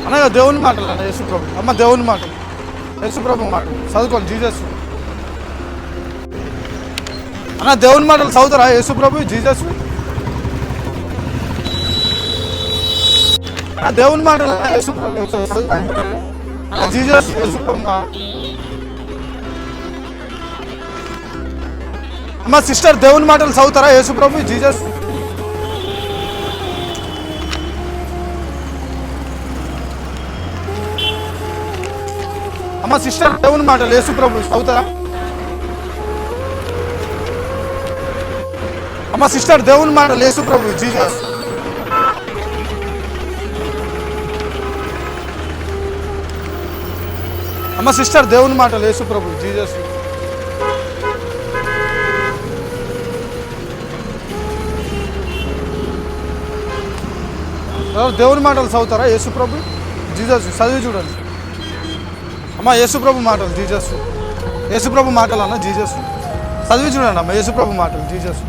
అనగా దేవుని మాటలు అన్న యేసుప్రభు. అమ్మ దేవుని మాటలు, యేసుప్రభు మాటలు చదువుకోండి. జీసస్ అన్న దేవుని మాటలు చదువుతారా? యేసుప్రభు జీసస్ దేవుని మాటలు జీసస్ అమ్మ సిస్టర్ దేవుని మాటలు చదువుతారా? యేసుప్రభు జీసస్ అమ్మ సిస్టర్ దేవుని మాటలు యేసుప్రభు చదువుతారా? అమ్మ సిస్టర్ దేవుని మాటలు యేసుప్రభు జీసస్ అమ్మ సిస్టర్ దేవుని మాటలు యేసుప్రభు జీసస్ దేవుని మాటలు చదువుతారా? యేసుప్రభు జీసస్ చదివి చూడండి. అమ్మ యేసుప్రభు మాటలు జీసస్, యేసుప్రభు మాటలు అన్న జీసస్ చదివి చూడండి అమ్మ. యేసుప్రభు మాటలు జీసస్